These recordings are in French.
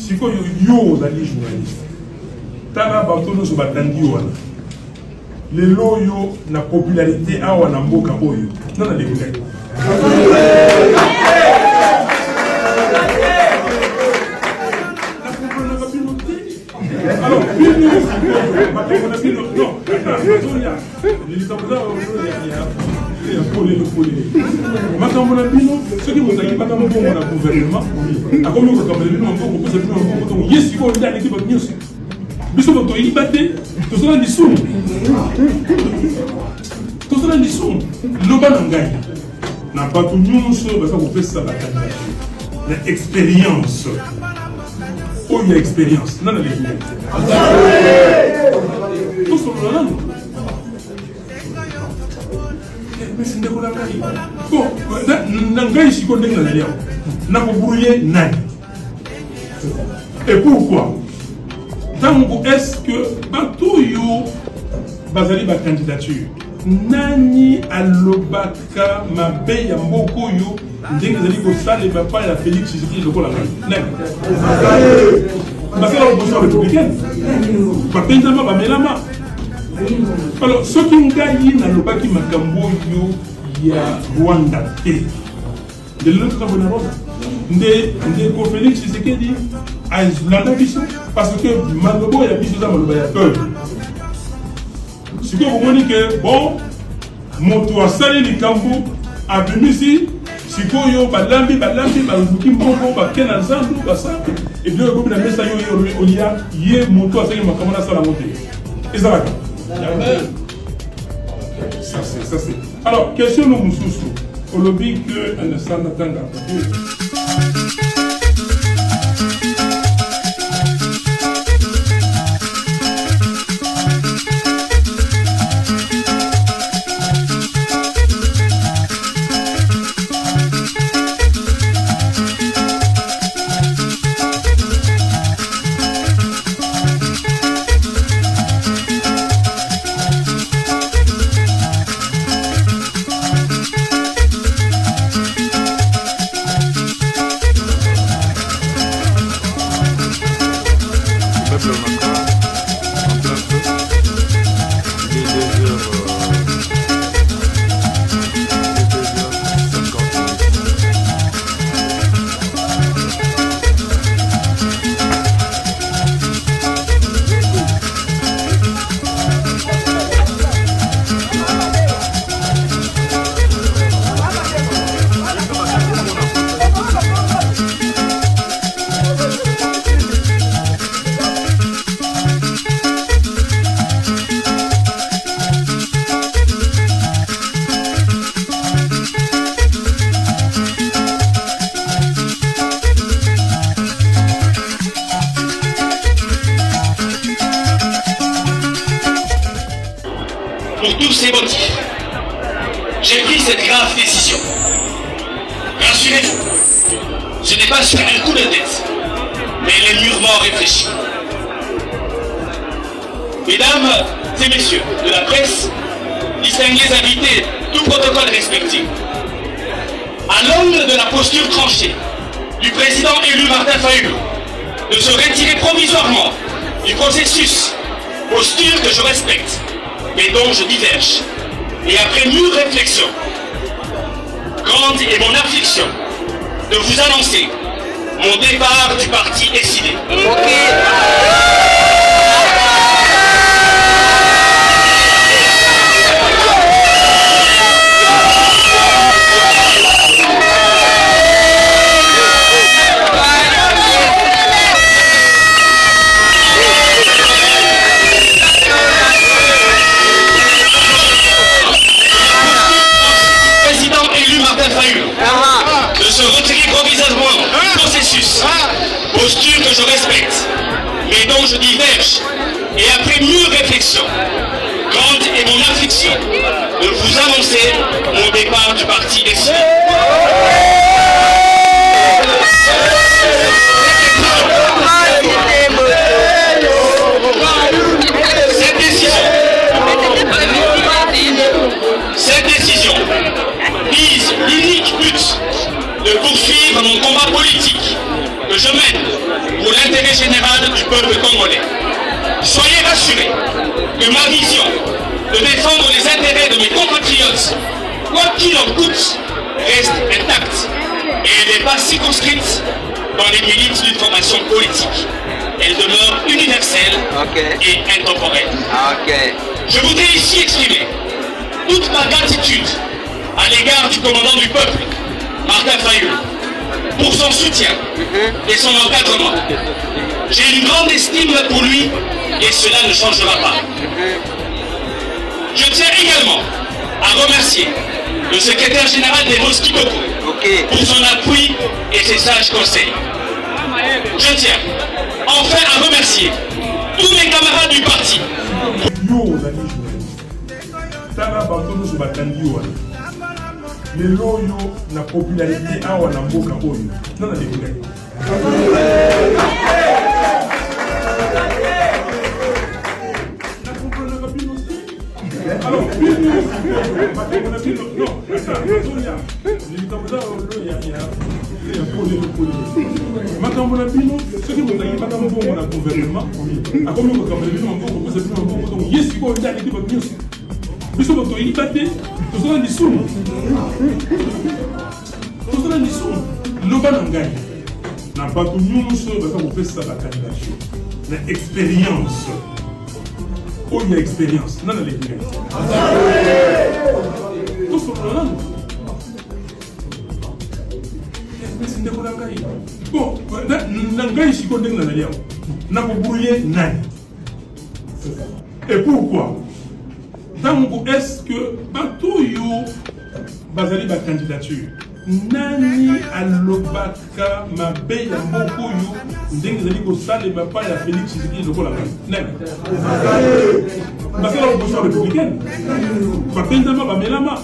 Si vous avez journaliste, tala batono so batandi wana. Les loyo na popularité a wana mboka oyo. Non na dégoûté. Alors, ceux qui vous avez pas dans le gouvernement, à combien vous avez le nom, yes, il faut le dernier qui va venir aussi. Nous sommes tous battés, tous cela dit sous. Tout cela dit sous. Le bas n'en gagne. N'a pas tout le monde sur parce que vous faites ça la candidature. L'expérience. Oh, il y a expérience. Non, non, tout sur le nom. Mais c'est de quoi la bon, n'engage si qu'on est dans l'air. N'a pas brouillé, n'a. Et pourquoi? Donc, est-ce que partout yo bazali ba candidature nani alobaka mabe ya mboko yo ndenge zali ko sale papa ya Félix Tshisekedi lokola nani parce que la opposition républicaine ba Benjamin ba Melama alors ce qui ngai na lobaki makambo yo ya Rwanda te de l'autre bonne nde ko Félix Tshisekedi a landa biso parce que malobo ya biso za maloba ya peuple. Si vous voyez que bon moto asali likambo abimisi sikoyo balambi baluki mboko bakena zandu basa et bien comme la mesa yo olia ye moto asali makambo na sala monte. Ezalaka. Ça c'est. Alors question no mususu. Olobi que un instant tanga. Pour tous ces motifs, j'ai pris cette grave décision. Rassurez-vous, ce n'est pas sur un coup de tête, mais elle est mûrement réfléchie. Mesdames et messieurs de la presse, distingués invités, tout protocole respecté, à l'aune de la posture tranchée du président élu Martin Fayulu de se retirer provisoirement du processus, posture que je respecte, mais dont je diverge. Et après mûre réflexion, grande est mon affliction de vous annoncer mon départ du parti décidé. De se retirer provisoirement du processus, posture que je respecte, mais dont je diverge, et après mûre réflexion, grande est mon affliction de vous annoncer mon départ du parti décidé. Cette décision vise l'unique but de poursuivre mon combat politique que je mène pour l'intérêt peuple congolais. Soyez rassurés que ma vision de défendre les intérêts de mes compatriotes, quoi qu'il en coûte, reste intacte et elle n'est pas circonscrite dans les limites d'une formation politique. Elle demeure universelle et intemporelle. Je voudrais ici exprimer toute ma gratitude à l'égard du commandant du peuple, Martin Fayulu, pour son soutien et son encadrement. J'ai une grande estime pour lui et cela ne changera pas. Je tiens également à remercier le secrétaire général des Mosquitoko pour son appui et ses sages conseils. Je tiens enfin à remercier tous mes camarades du parti. La popularité a un mboka oyo non na député. Alors, oh, il y a expérience. Non, non, l'expérience. Tout ce qu'on a. Bon, et pourquoi? Donc, est-ce que Batouyo Bazali ba candidature Nani alobaka mabe ya mokoyo ndenge zali ko sale ba ya Félix Tshisekedi lokola nani basala opposition républicaine bapendama bamelama.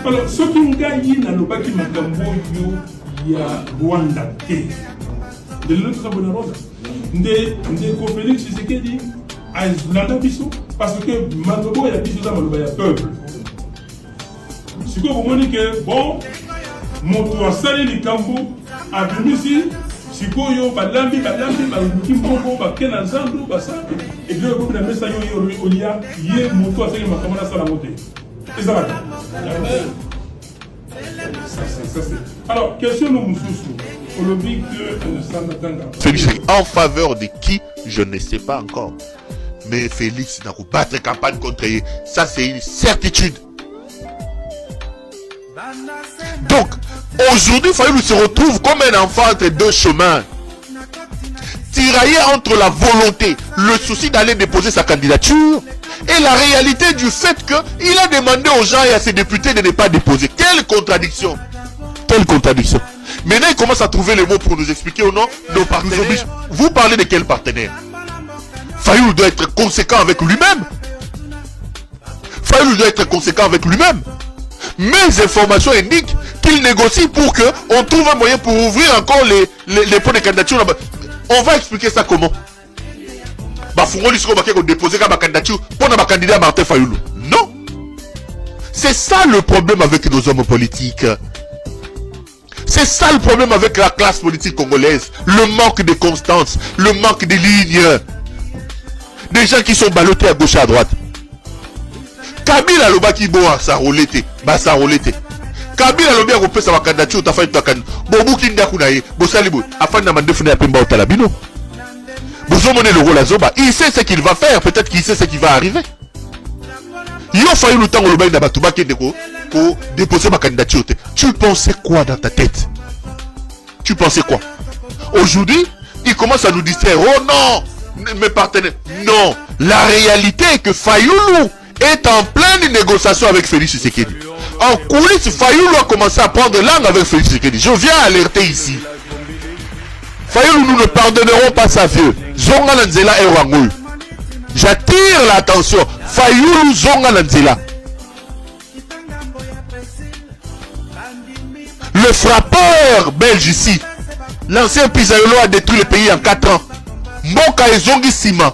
Alors soki ngai nalobaki makambo yo ya Rwanda te de l'autre bonne rosa nde ko Félix Tshisekedi azulanda biso parce que malobo ya biso za maloba ya peuple. Si vous voulez que bon, mon toit salé les cambo a venu ici, si vous voulez balambi, kimbongo, bakena zando, basa, et bien vous avez ça il y a mon toit salé ma camarade ça la montée. Et ça va. Ça c'est. Alors question de Moussoussou. Félix en faveur de qui je ne sais pas encore. Mais Félix n'a pas battre campagne contre lui. Ça c'est une certitude. Donc, aujourd'hui, Fayulu se retrouve comme un enfant entre deux chemins. Tiraillé entre la volonté, le souci d'aller déposer sa candidature et la réalité du fait qu'il a demandé aux gens et à ses députés de ne pas déposer. Quelle contradiction! Quelle contradiction! Maintenant, il commence à trouver les mots pour nous expliquer ou non nos partenaires. Vous parlez de quel partenaire? Fayulu doit être conséquent avec lui-même. Fayulu doit être conséquent avec lui-même. Mes informations indiquent qu'il négocie pour qu'on trouve un moyen pour ouvrir encore les points de candidature là-bas. On va expliquer ça comment. Déposer ma candidature pour ma candidat Martin Fayulu. Non. C'est ça le problème avec nos hommes politiques. C'est ça le problème avec la classe politique congolaise. Le manque de constance, le manque de lignes. Des gens qui sont ballottés à gauche et à droite. Kabila lobaki boa sa rolete, ba sa rolete. Kabila lobi a repé sa candidature ta faille ta kan. Bobu kinda kunaye, bosalibo, afin de mande funa pemba otalabino. Bozo mone le rôle zoba, il sait ce qu'il va faire, peut-être qu'il sait ce qui va arriver. Yo failli le temps lobai na batuba ki ndeko pour déposer ma candidature. Tu pensais quoi dans ta tête? Tu pensais quoi? Aujourd'hui, il commence à nous distraire. Oh non, mes partenaires. Non, la réalité est que Fayulu est en pleine négociation avec Félix Tshisekedi. En coulisses, Fayulu a commencé à prendre langue avec Félix Tshisekedi. Je viens alerter ici. Fayulu, nous ne pardonnerons pas sa vieux. Zonga Nanzela et Rangou. J'attire l'attention. Fayulu Zonga Nanzela. Le frappeur belge ici. L'ancien Pizarro a détruit le pays en 4 ans. Mboka ezongi sima.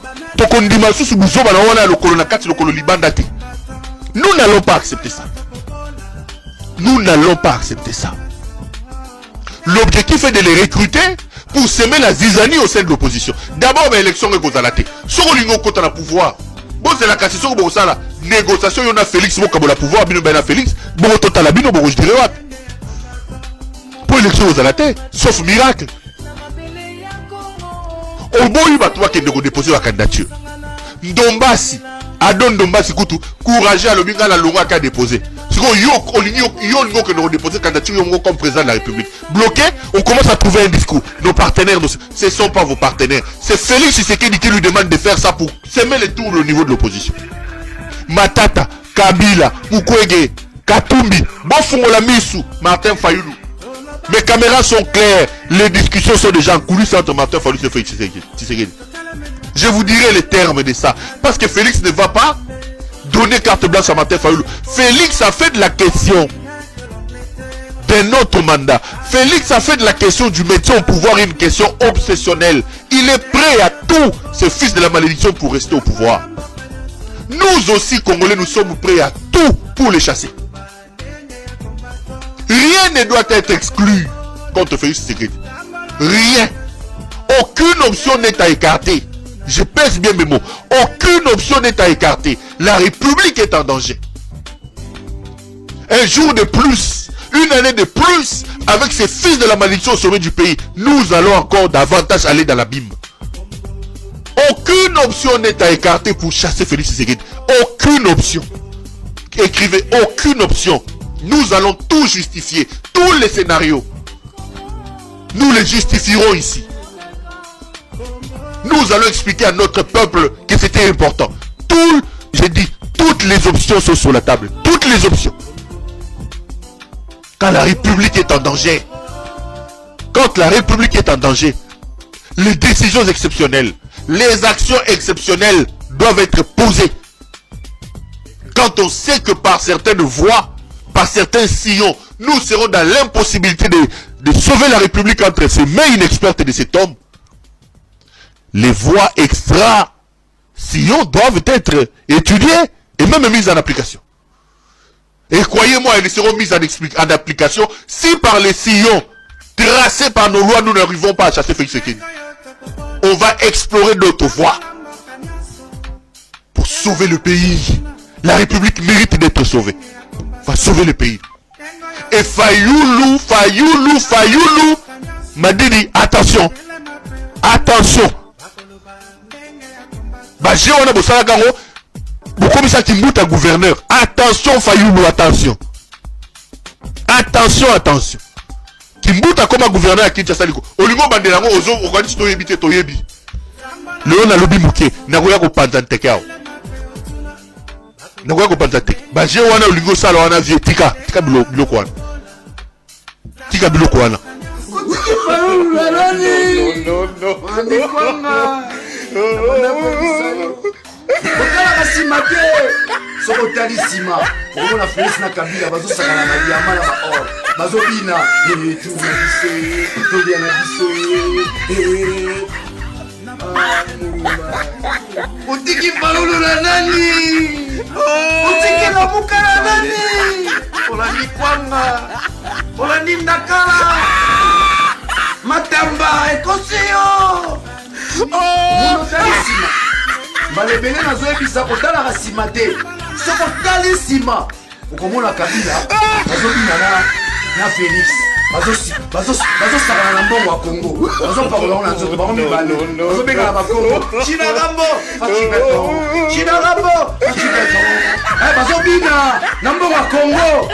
Nous n'allons pas accepter ça. Nous n'allons pas accepter ça. L'objectif est de les recruter pour semer la zizanie au sein de l'opposition. D'abord, l'élection est aux alatés. Sur l'union contre le pouvoir. Bon, c'est la question que ça la négociation, il y en a Félix, bon, comme le pouvoir, bien Félix, bon, total, bien, bon, je dirais, pour l'élection aux alatés, sauf miracle. Au bon, il va toi qui a déposé la candidature. Ndombasi, Adon Ndombasi, courageux à l'obinga la longue à déposer. Si on que nous déposé la candidature comme président de la République. Bloqué, on commence à trouver un discours. Nos partenaires, ce ne sont pas vos partenaires. C'est Félix Tshisekedi qui lui demande de faire ça pour semer les tours au niveau de l'opposition. Matata, Kabila, Mukwege, Katumbi, Bofungola Misu, Martin Fayoulou. Mes caméras sont claires. Les discussions sont déjà en coulisses entre Martin Fayoulou et Félix Tshisekedi. Je vous dirai les termes de ça. Parce que Félix ne va pas donner carte blanche à Martin Fayoulou. Félix a fait de la question d'un autre mandat. Félix a fait de la question du métier au pouvoir une question obsessionnelle. Il est prêt à tout, ce fils de la malédiction, pour rester au pouvoir. Nous aussi, Congolais, nous sommes prêts à tout pour les chasser. Rien ne doit être exclu contre Félix Tshisekedi. Rien. Aucune option n'est à écarter. Je pèse bien mes mots. Aucune option n'est à écarter. La République est en danger. Un jour de plus, une année de plus, avec ces fils de la malédiction au sommet du pays, nous allons encore davantage aller dans l'abîme. Aucune option n'est à écarter pour chasser Félix Tshisekedi. Aucune option. Écrivez, aucune option. Nous allons tout justifier. Tous les scénarios. Nous les justifierons ici. Nous allons expliquer à notre peuple que c'était important. J'ai dit, toutes les options sont sur la table. Toutes les options. Quand la République est en danger, quand la République est en danger, les décisions exceptionnelles, les actions exceptionnelles doivent être posées. Quand on sait que par certaines voies, par certains sillons, nous serons dans l'impossibilité de sauver la République entre ces mains inexpertes de cet homme, les voies extra-sillons doivent être étudiées et même mises en application. Et croyez-moi, elles seront mises en application si par les sillons tracés par nos lois, nous n'arrivons pas à chasser Félix Tshisekedi. On va explorer d'autres voies pour sauver le pays. La République mérite d'être sauvée. On va sauver le pays. Et Fayoulou m'a dit, attention, attention. J'ai on a bossé à Garo. Beaucoup ça qui moute à gouverneur. Attention Fayoulou, attention. Attention, attention. Qui moute à comme gouverneur à Kinshasa liko. Olingo bandelango ozo okandi to yebi te to yebi. Léon a lobi muke. Nagoya ko panzante kao. Nagoya ko panzante. J'ai on a olingo sala on a vie tika biloko wana. Tika biloko wana. Okala sima te soko tali sima omona Félix na Kabila bazo sakana na diamant na or bazo bina tu na biso utiki Fayoulou na nani utiki na buka na nani olandi kwanga olandi ndakala matamba ekosio sima balebele nazoyebisa kotalaka sima te soko tali sima okomona Kabila bazobina na Félix bazosakana na mbongo ya Congo bazopakola na nzoto bango mibale bazobengana bakongo chinagambo bazobina na mbongo ya Congo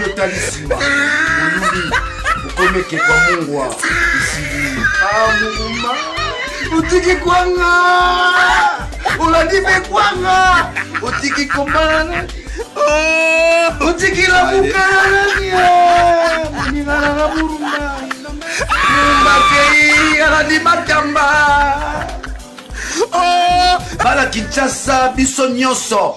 yo tali sima molumbi okomeke kwa mungwa isili amuma utiki kwanga ulandi be kwanga utiki komana utiki la bukana nia muningana na burumba mbakei alandi matamba bala Kinshasa biso nyonso